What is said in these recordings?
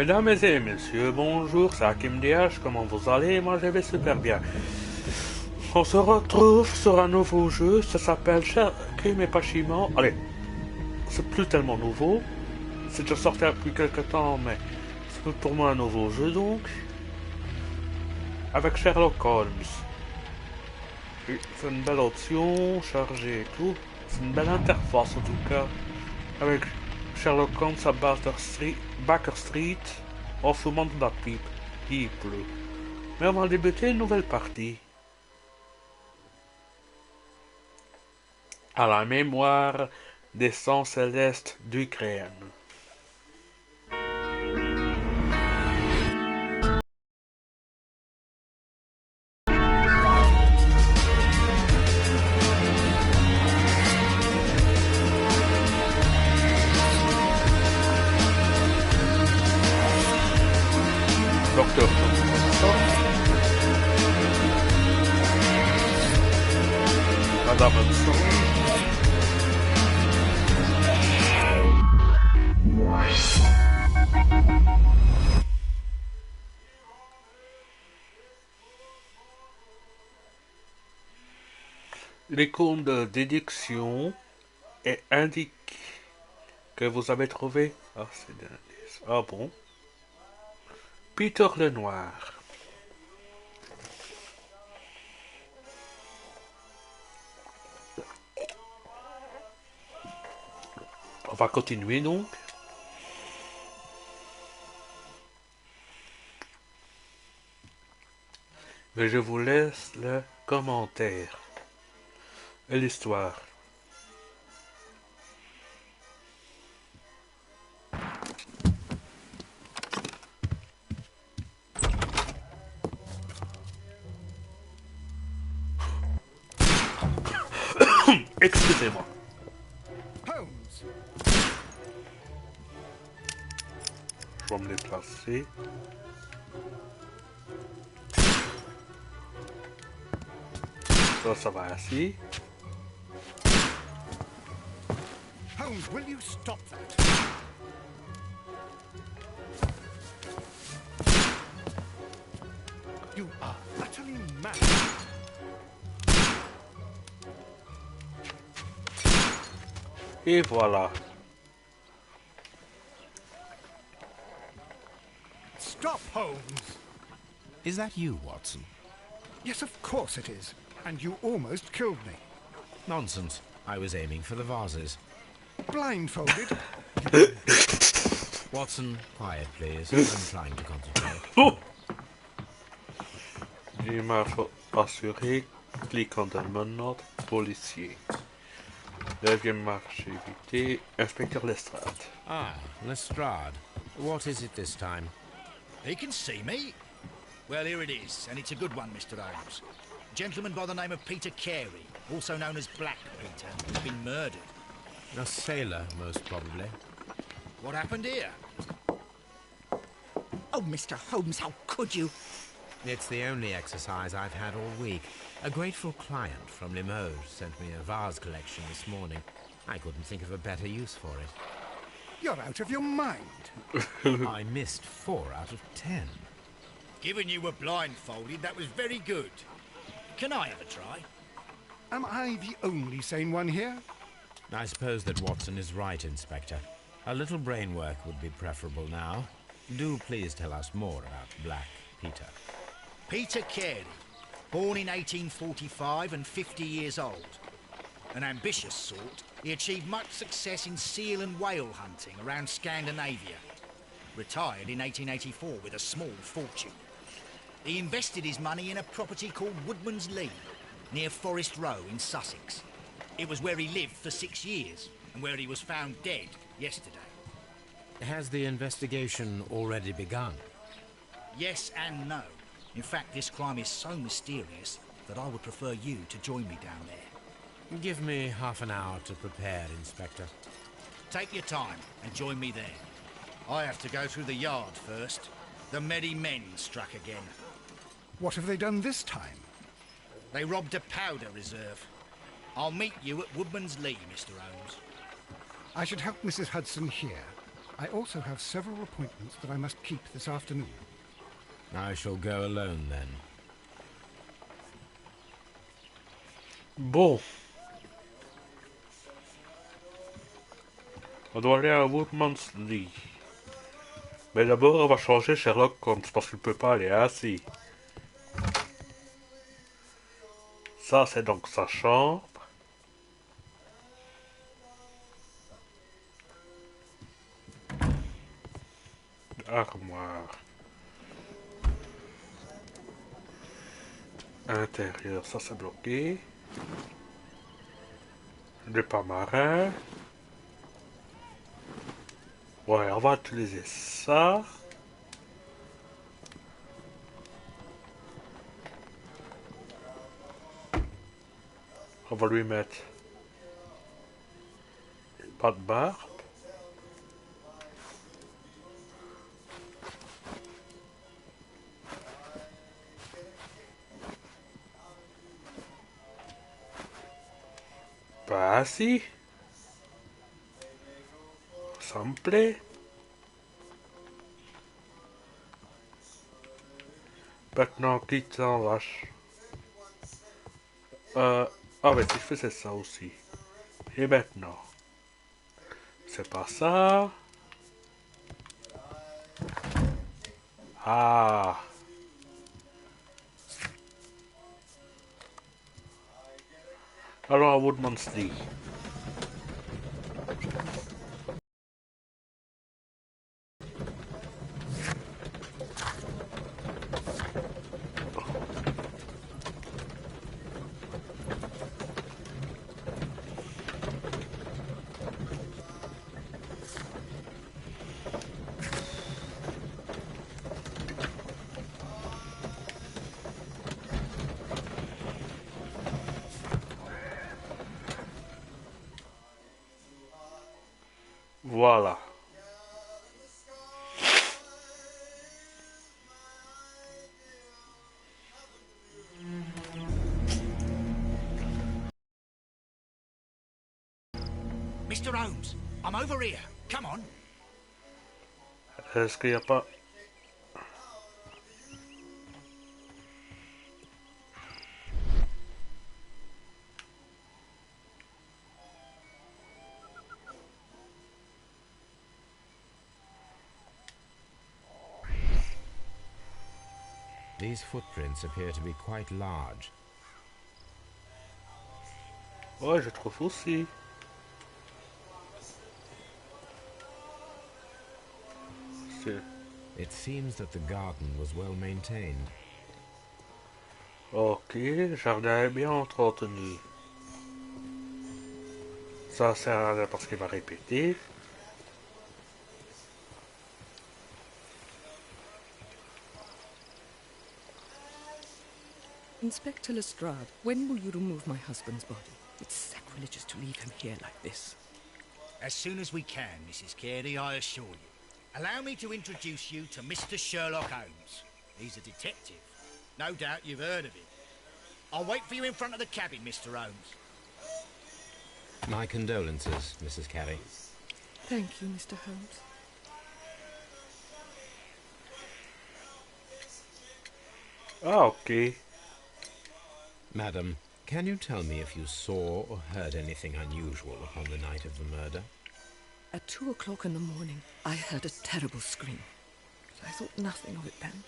Mesdames et messieurs, bonjour, c'est Hakim DH, comment vous allez? Moi je vais super bien. On se retrouve sur un nouveau jeu, ça s'appelle Crime et Châtiment. Allez, c'est plus tellement nouveau, c'est déjà sorti depuis quelques temps, mais c'est pour moi un nouveau jeu donc. Avec Sherlock Holmes. Oui, c'est une belle option, chargé et tout. C'est une belle interface en tout cas. Avec Sherlock Holmes à Baker Street, en fumant de la pipe. Il pleut. Mais on va débuter une nouvelle partie. À la mémoire des sangs célestes d'Ukraine. Docteur Thompson. Madame Hudson. L'icône de déduction est indique que vous avez trouvé. Ah, c'est d'indice. Ah bon. Peter le Noir. On va continuer donc. Mais je vous laisse le commentaire et l'histoire. Excusez-moi. Holmes. Je vais me déplacer. Ça va ainsi. Holmes, will you stop that? You are utterly mad. Et voilà. Stop, Holmes! Is that you, Watson? Yes, of course it is. And you almost killed me. Nonsense. I was aiming for the vases. Blindfolded? Watson, quiet, please. I'm trying to concentrate. Oh! Image assurée. Cliquant dans mon note. Policier. 9e marche évité. Inspecteur Lestrade. Ah, Lestrade. What is it this time? He can see me. Well, here it is, and it's a good one, Mr. Holmes. A gentleman by the name of Peter Carey, also known as Black Peter, has been murdered. A sailor, most probably. What happened here? Oh, Mr. Holmes, how could you? It's the only exercise I've had all week. A grateful client from Limoges sent me a vase collection this morning. I couldn't think of a better use for it. You're out of your mind. I missed 4 out of 10. Given you were blindfolded, that was very good. Can I have a try? Am I the only sane one here? I suppose that Watson is right, Inspector. A little brain work would be preferable now. Do please tell us more about Black Peter. Peter Carey, born in 1845 and 50 years old. An ambitious sort, he achieved much success in seal and whale hunting around Scandinavia. Retired in 1884 with a small fortune. He invested his money in a property called Woodman's Lee, near Forest Row in Sussex. It was where he lived for 6 years, and where he was found dead yesterday. Has the investigation already begun? Yes and no. In fact, this crime is so mysterious that I would prefer you to join me down there. Give me half an hour to prepare, Inspector. Take your time and join me there. I have to go through the yard first. The merry men struck again. What have they done this time? They robbed a powder reserve. I'll meet you at Woodman's Lee, Mr. Holmes. I should help Mrs. Hudson here. I also have several appointments that I must keep this afternoon. I shall go alone then. Bon. On doit aller à Woodman's Lee. Mais d'abord, on va changer Sherlock Holmes parce qu'il peut pas aller assis. Ça, c'est donc sa chambre. Armoire. Intérieur, ça c'est bloqué. Le pas marin. Ouais, on va utiliser ça. On va lui mettre pas de barbe. Pas si. Ça me plaît. Maintenant, quitte en vache. Ah ouais, si je faisais ça aussi. Et maintenant. C'est pas ça. Ah. Alors à Woodman's Lee. Voilà. Mr. Holmes, I'm over here. Come on. Est-ce qu'il n'y a pas... These footprints appear to be quite large. Ouais, je trouve aussi. C'est... It seems that the garden was well maintained. Ok, le jardin est bien entretenu. Ça sert à rien parce qu'il va répéter. Inspector Lestrade, when will you remove my husband's body? It's sacrilegious to leave him here like this. As soon as we can, Mrs. Carey, I assure you. Allow me to introduce you to Mr. Sherlock Holmes. He's a detective. No doubt you've heard of him. I'll wait for you in front of the cabin, Mr. Holmes. My condolences, Mrs. Carey. Thank you, Mr. Holmes. Ah, ok. Madam, can you tell me if you saw or heard anything unusual upon the night of the murder? At 2 o'clock in the morning, I heard a terrible scream. But I thought nothing of it then.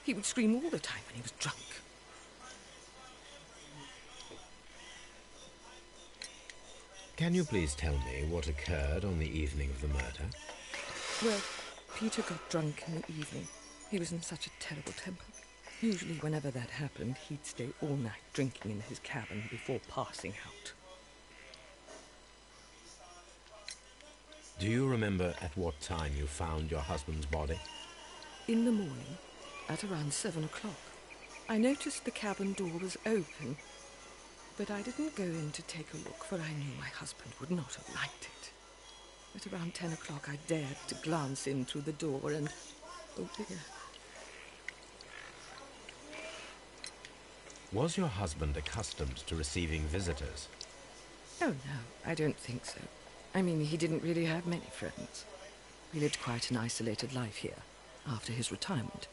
He would scream all the time when he was drunk. Can you please tell me what occurred on the evening of the murder? Well, Peter got drunk in the evening. He was in such a terrible temper. Usually whenever that happened, he'd stay all night drinking in his cabin before passing out. Do you remember at what time you found your husband's body? In the morning, at around 7 o'clock, I noticed the cabin door was open, but I didn't go in to take a look, for I knew my husband would not have liked it. At around 10 o'clock, I dared to glance in through the door and... oh dear. Was your husband accustomed to receiving visitors? Oh no, I don't think so. I mean, he didn't really have many friends. He lived quite an isolated life here after his retirement.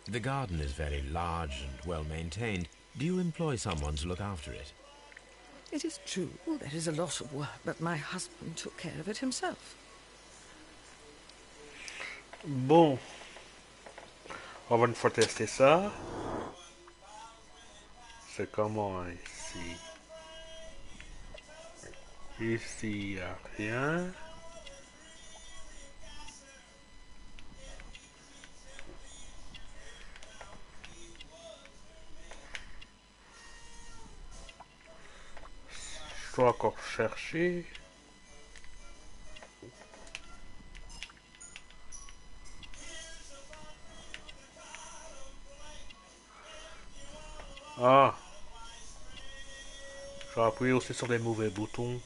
The garden is very large and well maintained. Do you employ someone to look after it? It is true, there is a lot of work, but my husband took care of it himself. Bon. On va une fois tester ça. C'est comment ici? Ici, il n'y a rien. Je dois encore chercher. Ah. Je vais appuyer aussi sur les mauvais boutons.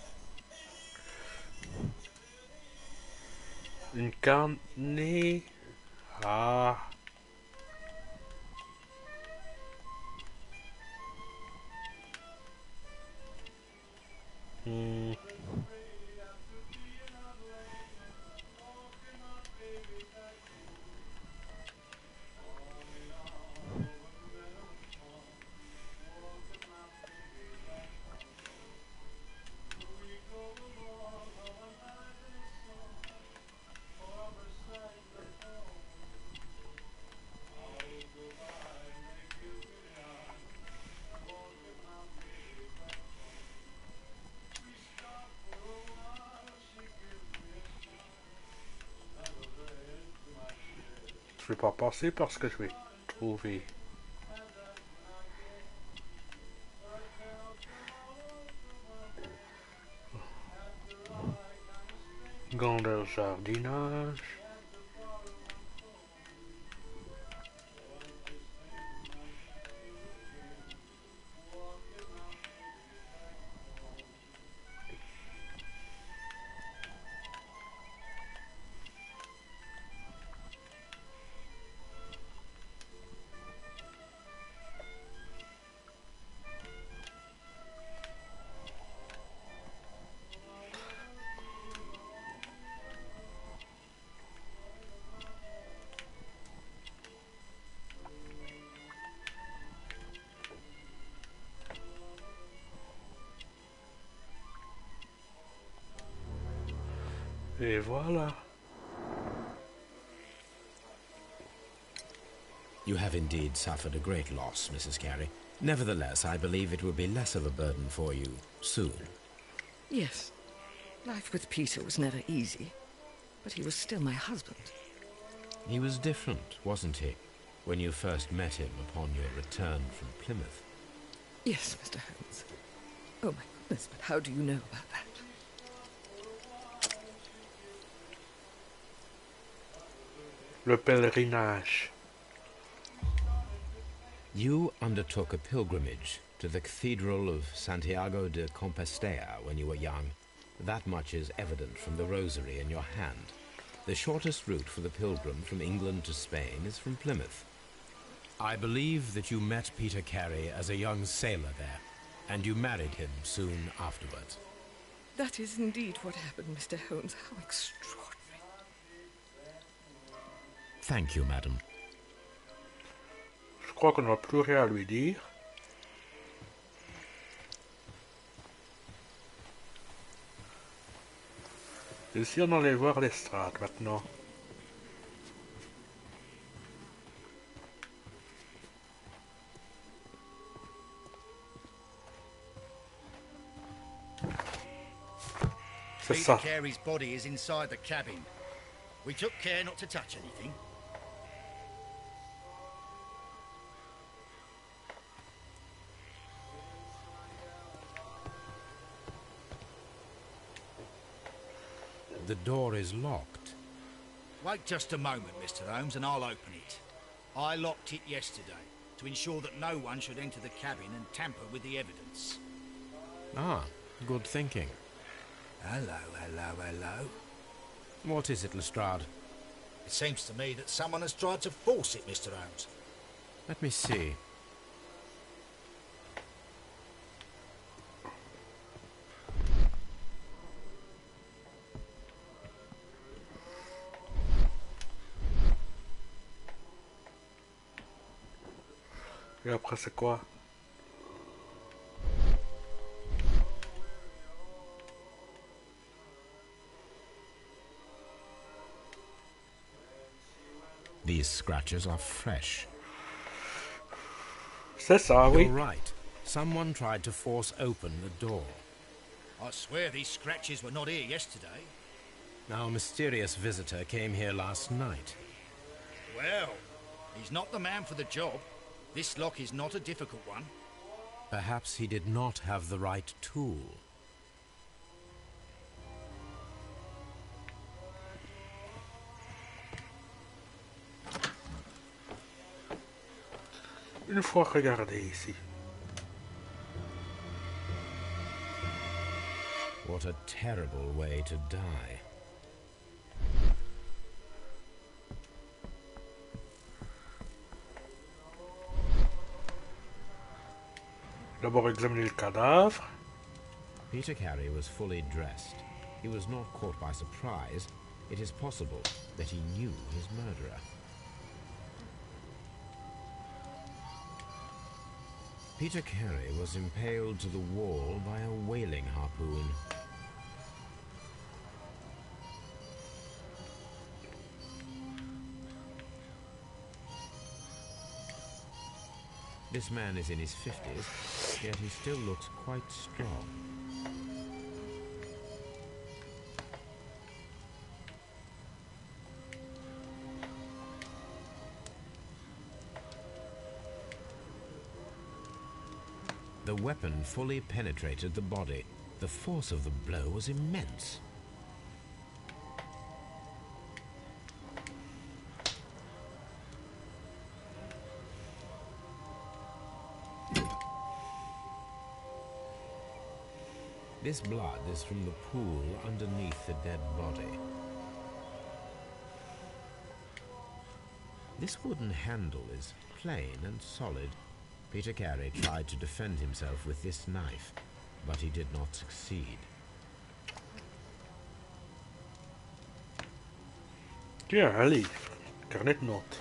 Une carnet. Ah. Je vais pas passer parce que je vais trouver. Grandeur jardinage. Et voilà. You have indeed suffered a great loss, Mrs. Carey. Nevertheless, I believe it will be less of a burden for you soon. Yes. Life with Peter was never easy, but he was still my husband. He was different, wasn't he, when you first met him upon your return from Plymouth? Yes, Mr. Holmes. Oh, my goodness, but how do you know about that? Le pèlerinage. You undertook a pilgrimage to the Cathedral of Santiago de Compostela when you were young. That much is evident from the rosary in your hand. The shortest route for the pilgrim from England to Spain is from Plymouth. I believe that you met Peter Carey as a young sailor there, and you married him soon afterwards. That is indeed what happened, Mr. Holmes. How extraordinary. Thank you, madam. Je crois qu'on n'a plus rien à lui dire. Et si on allait voir l'estrade maintenant. C'est Peter ça. Carey's body is inside the cabin. We took care not to touch anything. The door is locked. Wait just a moment, Mr. Holmes, and I'll open it. I locked it yesterday to ensure that no one should enter the cabin and tamper with the evidence. Ah, good thinking. Hello, hello, hello. What is it, Lestrade? It seems to me that someone has tried to force it, Mr. Holmes. Let me see. Et après, c'est quoi? These scratches are fresh. C'est ça, oui. You're right. Someone tried to force open the door. I swear these scratches were not here yesterday. Our mysterious visitor came here last night. Well, he's not the man for the job. This lock is not a difficult one. Perhaps he did not have the right tool. Une fois regardé ici. What a terrible way to die. D'abord examiner le cadavre. Peter Carey was fully dressed. He was not caught by surprise. It is possible that he knew his murderer. Peter Carey was impaled to the wall by a whaling harpoon. This man is in his 50s, yet he still looks quite strong. The weapon fully penetrated the body. The force of the blow was immense. This blood is from the pool underneath the dead body. This wooden handle is plain and solid. Peter Carey tried to defend himself with this knife, but he did not succeed. Tiens, un livre. Carnet de notes.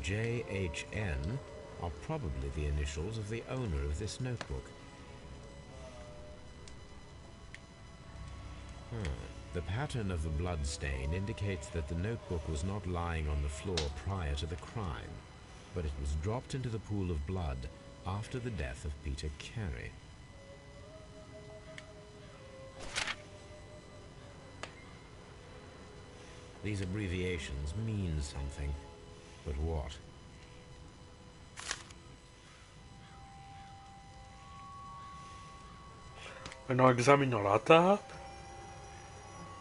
JHN are probably the initials of the owner of this notebook. The pattern of the blood stain indicates that the notebook was not lying on the floor prior to the crime, but it was dropped into the pool of blood after the death of Peter Carey. These abbreviations mean something, but what? Maintenant, examinons la table.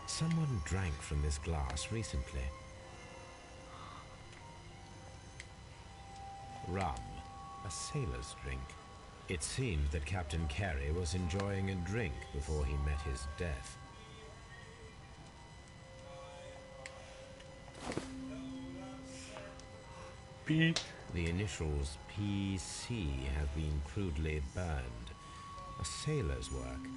Someone drank from this glass recently. Rum, a sailor's drink. It seemed that Captain Carey was enjoying a drink before he met his death. P. The initials PC have been crudely burned. A sailor's work.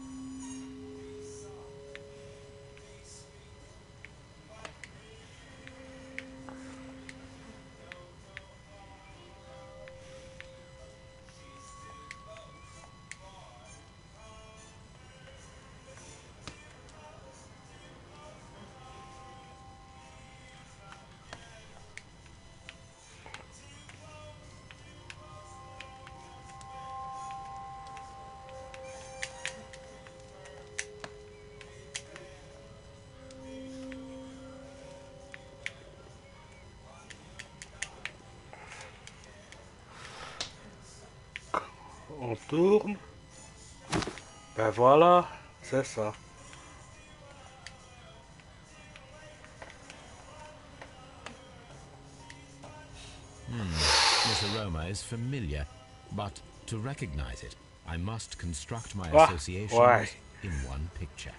On tourne. Ben voilà, c'est ça. This aroma is familiar, but to recognize it, I must construct my Ah, associations ouais. in one picture.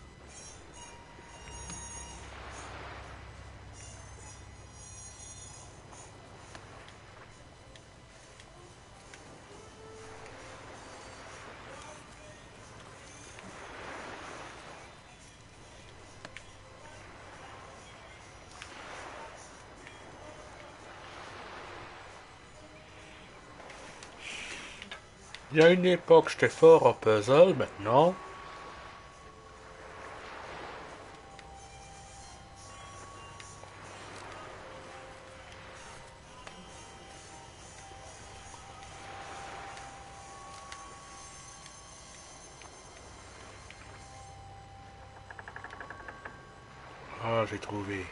Il y a une époque, j'étais fort en puzzle, maintenant. Ah, j'ai trouvé.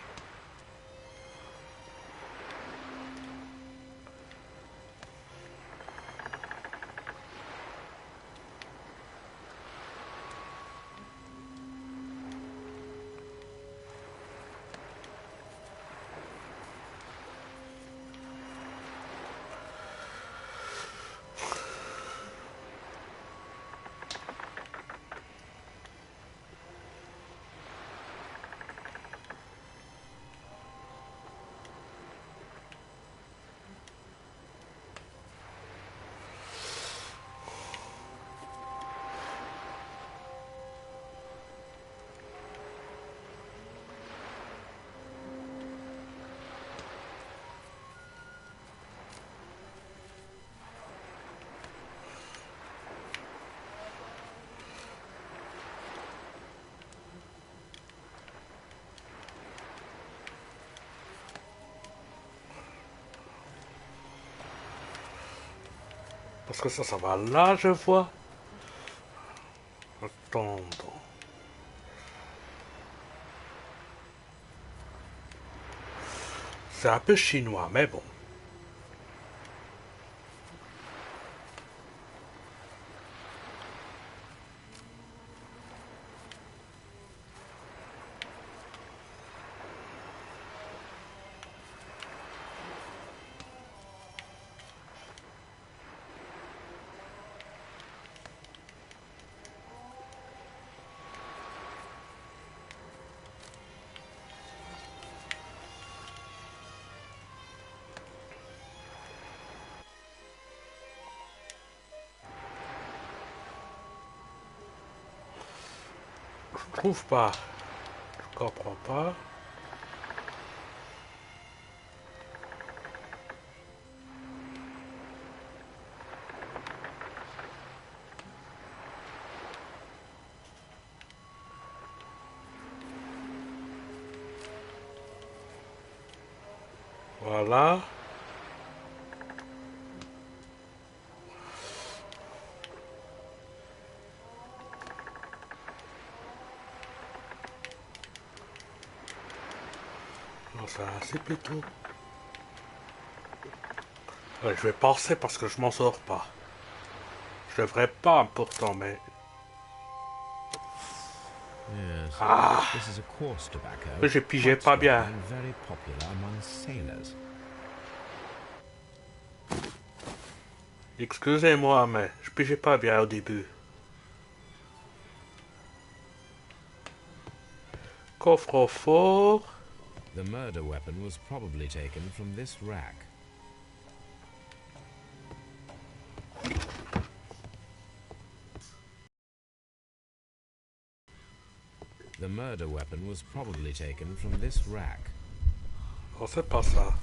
Parce que ça va là, je vois. Attends. C'est un peu chinois, mais bon. Je trouve pas. Je comprends pas. Voilà. Non, ça c'est plutôt. Ouais, je vais passer parce que je m'en sors pas. Je devrais pas pourtant, mais. Yes. Ah, This is a coarse tobacco. j'ai pigé quite pas strong bien. and very popular among sailors. Excusez-moi, mais je pigeais pas bien au début. Coffre au fort. The murder weapon was probably taken from this rack. The murder weapon was probably taken from this rack. Oh, c'est pas ça.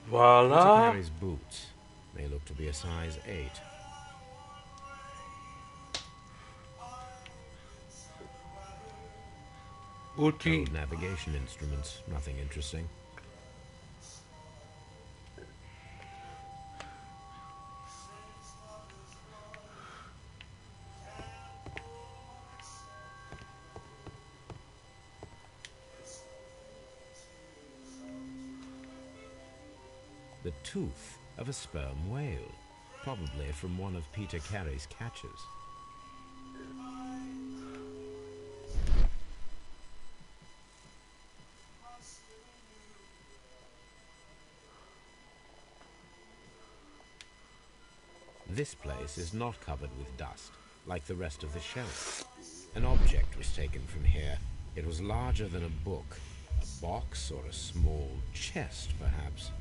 Voilà. Carrie's boots. They look to be a size 8. Outils. Old navigation instruments. Nothing interesting. The tooth of a sperm whale, probably from one of Peter Carey's catches. This place is not covered with dust, like the rest of the shelf. An object was taken from here. It was larger than a book, a box or a small chest, perhaps.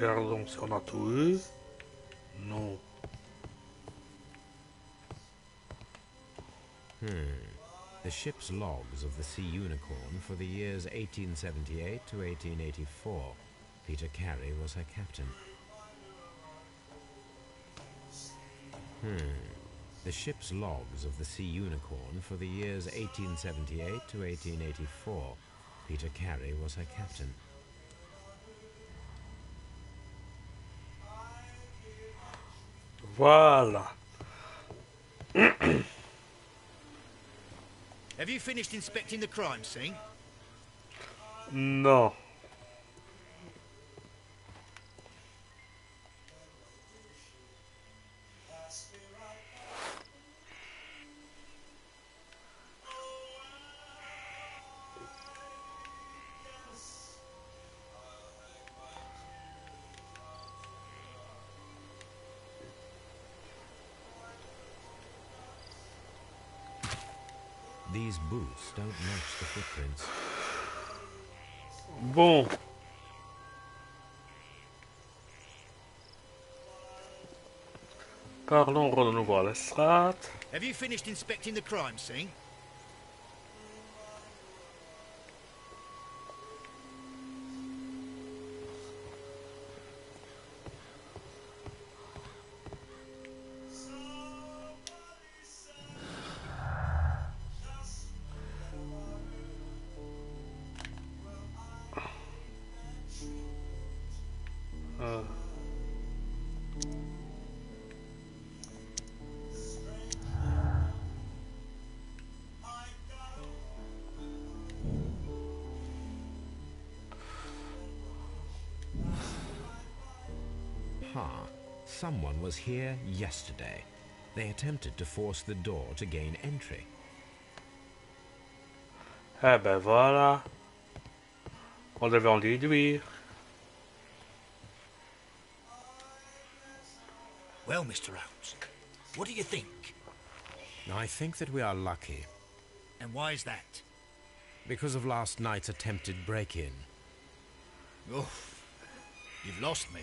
Regardons si on a tout eu. Non. The ship's logs of the Sea Unicorn for the years 1878 to 1884. Peter Carey was her captain. The ship's logs of the Sea Unicorn for the years 1878 to 1884. Peter Carey was her captain. Voilà. Have you finished inspecting the crime scene? Non. These boots don't match the footprints. Bon. Parlons de nouveau à l'estrade. Have you finished inspecting the crime scene? Someone was here yesterday. They attempted to force the door to gain entry. Eh ben voilà. On devait en déduire. Well, Mr. Holmes, what do you think? I think that we are lucky. And why is that? Because of last night's attempted break-in. Oh, you've lost me.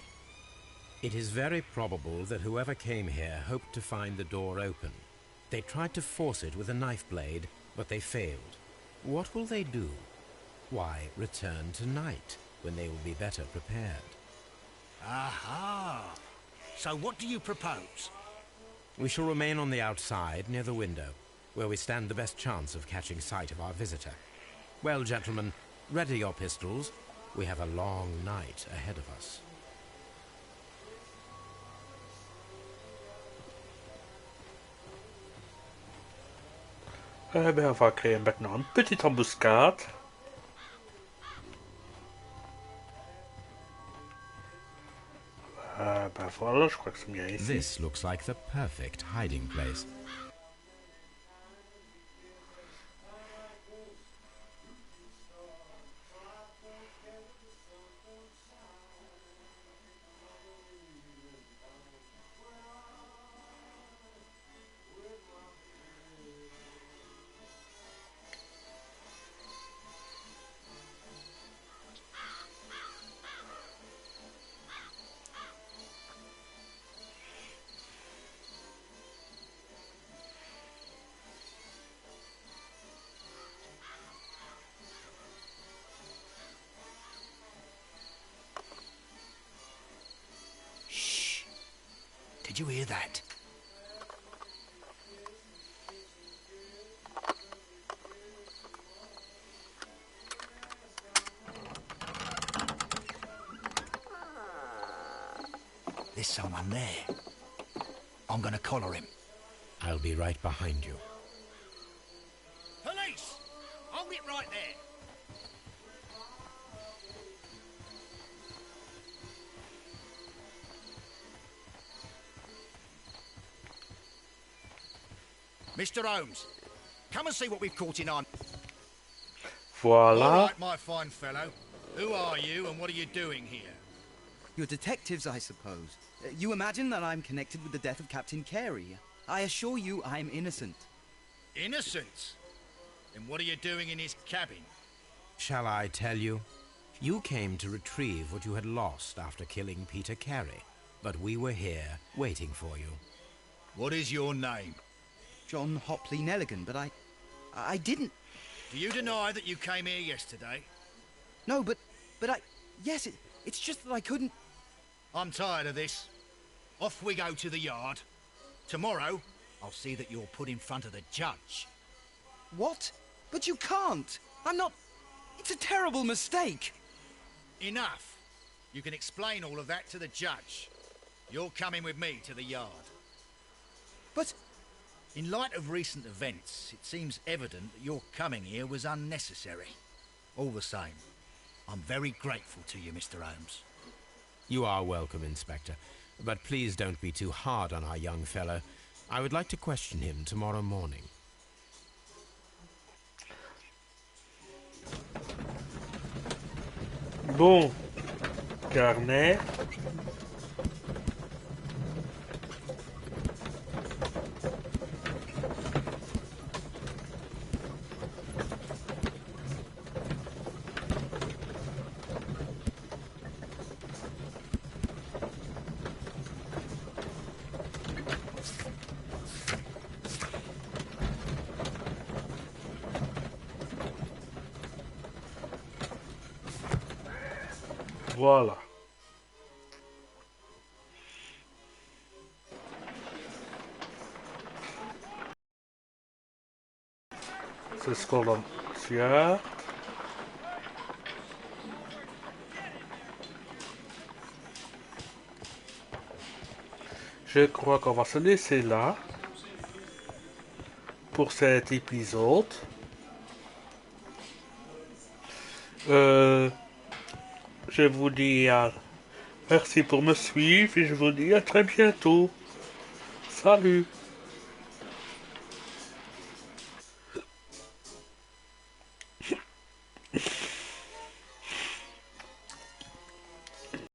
It is very probable that whoever came here hoped to find the door open. They tried to force it with a knife blade, but they failed. What will they do? Why, return tonight, when they will be better prepared. Aha! So what do you propose? We shall remain on the outside, near the window, where we stand the best chance of catching sight of our visitor. Well, gentlemen, ready your pistols. We have a long night ahead of us. Eh bien, on va créer maintenant une petite embuscade. Ben voilà, je crois que c'est bien ici. This looks like the perfect hiding place. Did you hear that? There's someone there. I'm gonna collar him. I'll be right behind you. Police! Hold it right there. Mr. Holmes, come and see what we've caught in on. Voilà. All right, my fine fellow. Who are you and what are you doing here? You're detectives, I suppose. You imagine that I'm connected with the death of Captain Carey. I assure you I'm innocent. Innocent? Then what are you doing in his cabin? Shall I tell you? You came to retrieve what you had lost after killing Peter Carey, but we were here waiting for you. What is your name? John Hopley Nelligan, but I didn't... Do you deny that you came here yesterday? No, but yes, it's just that I couldn't... I'm tired of this. Off we go to the yard. Tomorrow, I'll see that you're put in front of the judge. What? But you can't! I'm not... It's a terrible mistake! Enough! You can explain all of that to the judge. You're coming with me to the yard. But... In light of recent events, it seems evident that your coming here was unnecessary. All the same, I'm very grateful to you, Mr. Holmes. You are welcome, Inspector. But please don't be too hard on our young fellow. I would like to question him tomorrow morning. Bon, carnet. Voilà. C'est ce qu'on a fait. Je crois qu'on va se laisser là pour cet épisode. Je vous dis merci pour me suivre et je vous dis à très bientôt. Salut!